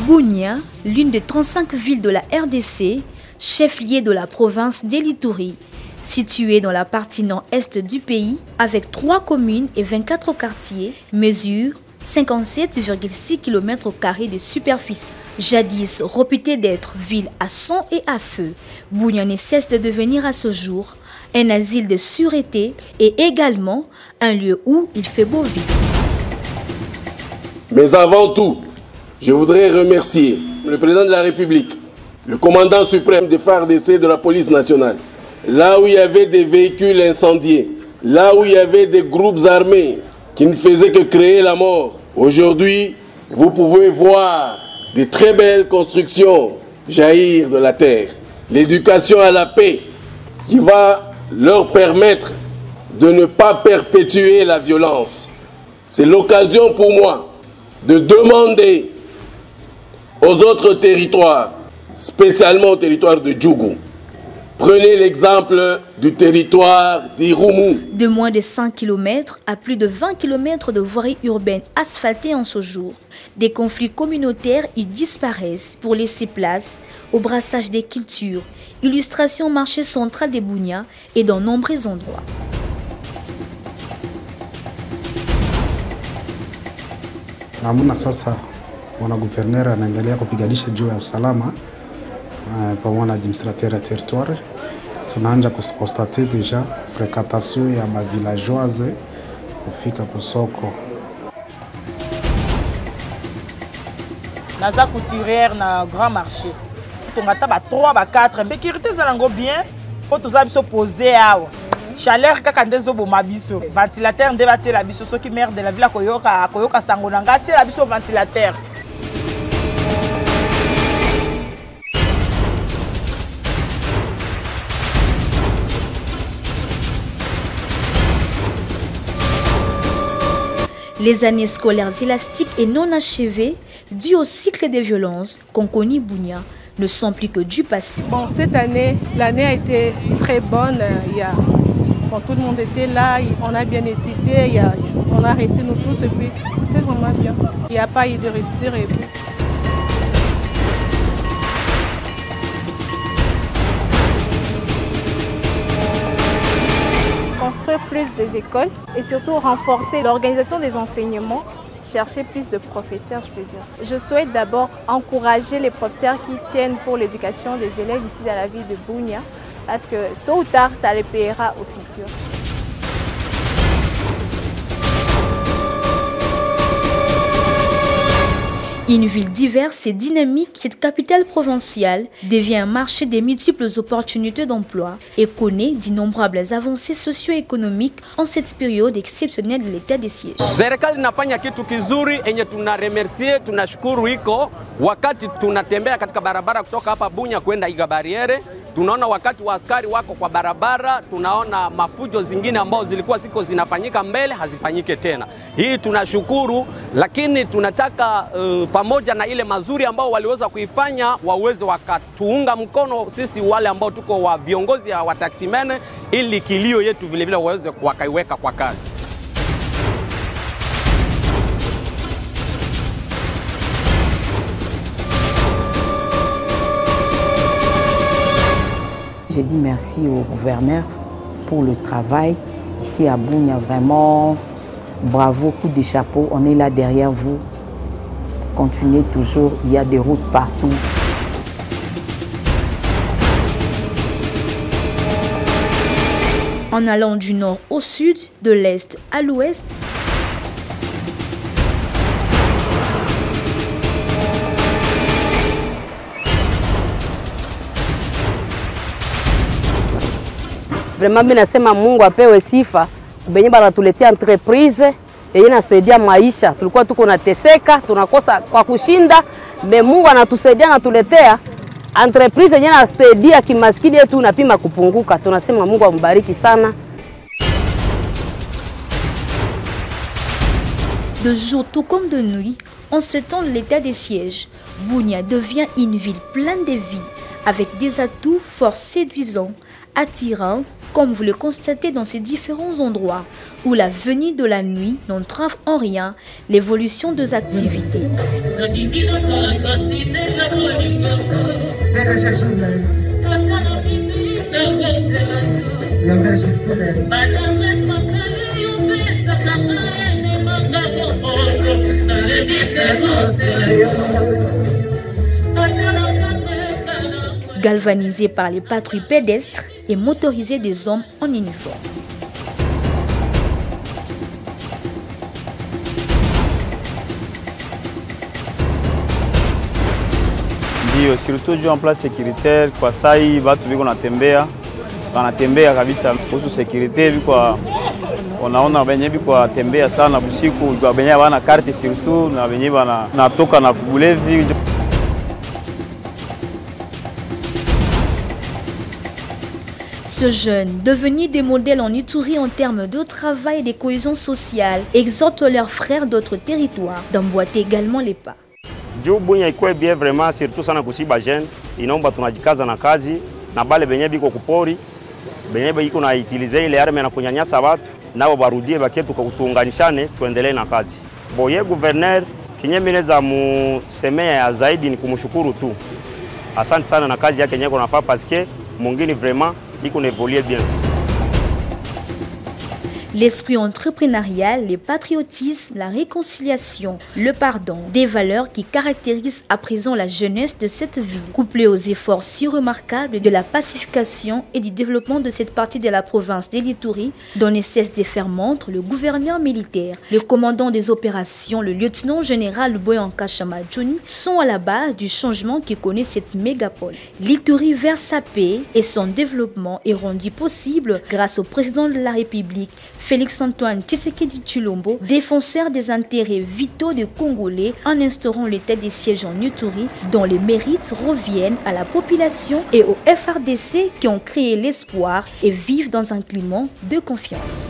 Bunia, l'une des 35 villes de la RDC, chef-lieu de la province d'Elituri, située dans la partie nord-est du pays, avec 3 communes et 24 quartiers, mesure 57,6 km² de superficie. Jadis réputée d'être ville à sang et à feu, Bunia ne cesse de devenir à ce jour un asile de sûreté et également un lieu où il fait beau vivre. Mais avant tout, je voudrais remercier le président de la République, le commandant suprême des FARDC de la police nationale. Là où il y avait des véhicules incendiés, là où il y avait des groupes armés qui ne faisaient que créer la mort. Aujourd'hui, vous pouvez voir des très belles constructions jaillir de la terre. L'éducation à la paix qui va leur permettre de ne pas perpétuer la violence. C'est l'occasion pour moi de demander aux autres territoires, spécialement au territoire de Djougou. Prenez l'exemple du territoire d'Irumu. De moins de 100 km à plus de 20 km de voiries urbaines asphaltées en ce jour, des conflits communautaires y disparaissent pour laisser place au brassage des cultures, illustration au marché central de Bunia et dans nombreux endroits. Namuna sasa mwana gouverneur anaendelea kupiganisha juu ya usalama pamoja na administrateur ya territoire. Tunaanza kustate deja fréquentation ya ma villageoise kufika kusoko. Naza couturière na grand marché. Tongata ba 3 ba 4 sécurité zalango bien po toza biso poser awa. Chaleur kaka ndezo boma biso. Ventilateur nde batie la biso soki maire de la ville koyoka sango na ngati la biso ventilateur. Les années scolaires élastiques et non achevées, dues au cycle de violences qu'ont connu Bunia, ne sont plus que du passé. Bon, cette année, l'année a été très bonne. Bon, tout le monde était là, on a bien étudié, on a resté nous tous et puis c'était vraiment bien. Il n'y a pas eu de rupture et puis. Construire plus des écoles et surtout renforcer l'organisation des enseignements, chercher plus de professeurs, je peux dire. Je souhaite d'abord encourager les professeurs qui tiennent pour l'éducation des élèves ici dans la ville de Bunia, parce que tôt ou tard, ça les paiera au futur. Une ville diverse et dynamique, cette capitale provinciale devient un marché des multiples opportunités d'emploi et connaît d'innombrables avancées socio-économiques en cette période exceptionnelle de l'état de siège. Serikali inafanya kitu kizuri enye tunaremercier, tunashukuru iko wakati tunatembea katika barabara kutoka hapa Bunia kwenda Iga Barriere. Tunaona wakati wa askari wako kwa barabara, tunaona mafujo zingine ambao zilikuwa ziko zinafanyika mbele hazifanyike tena. Hii tunashukuru, lakini tunataka pamoja na ile mazuri ambao waliweza kuifanya waweze wakatuunga mkono sisi wale ambao tuko wa viongozi wa taksimene ili kilio yetu vile vile waweze wakaiweka kwa kazi. J'ai dit merci au gouverneur pour le travail. Ici à Bunia, vraiment, bravo, coup de chapeau. On est là derrière vous. Continuez toujours, il y a des routes partout. En allant du nord au sud, de l'est à l'ouest, Vraiment mimi nasema Mungu apewe sifa benye banatuletea entreprise yenye nasaidia maisha. Tulikuwa tuko nateseka, tunakosa kwa kushinda, me Mungu anatusaidia natuletea entreprise yenye nasaidia kimaskini yetu napima kupunguka. Tunasema Mungu ambariki sana. De jour tout comme de nuit, en ce temps de l'état des sièges, Bunia devient une ville pleine de vie, avec des atouts fort séduisants, attirants, comme vous le constatez dans ces différents endroits où la venue de la nuit n'entrave en rien l'évolution des activités. Galvanisés par les patrouilles pédestres et motorisés des hommes en uniforme. Ndio, surtout juu en place sécuritaire kwa sai watu biko wanatembea kabisa kuhusu security biko unaona wenye biko tembea sana usiku kwa wenye wana carte surtout na wenye natoka na kubulevi. Ce jeune, devenu des modèles en Ituri en termes de travail et de cohésion sociale, exhorte leurs frères d'autres territoires d'emboîter également les pas. Juu Bunya ikuwe bien vraiment surtout sana kusiba jeune, inaomba tunajikaza na kazi na bale benye biko kupori, benye biko na utilize ile arme na kunyanyasa watu, nao barudie baketu kwa kutuunganishane tuendelee na kazi. Boye gouverneur kinyemile za musemea ya zaidi ni kumshukuru tu. Asante sana na kazi yake nyeko nafaa parce que mungini vraiment iko évolue bien. L'esprit entrepreneurial, le patriotisme, la réconciliation, le pardon, des valeurs qui caractérisent à présent la jeunesse de cette ville, couplées aux efforts si remarquables de la pacification et du développement de cette partie de la province d'Elituri, dont ne cesse de faire montre le gouverneur militaire, le commandant des opérations, le lieutenant-général Boyanka Chamadjouni, sont à la base du changement qui connaît cette mégapole. L'Ituri vers sa paix et son développement est rendu possible grâce au président de la République, Félix-Antoine Tshisekedi Tshilombo, défenseur des intérêts vitaux des Congolais en instaurant l'état des sièges en Ituri, dont les mérites reviennent à la population et aux FRDC qui ont créé l'espoir et vivent dans un climat de confiance.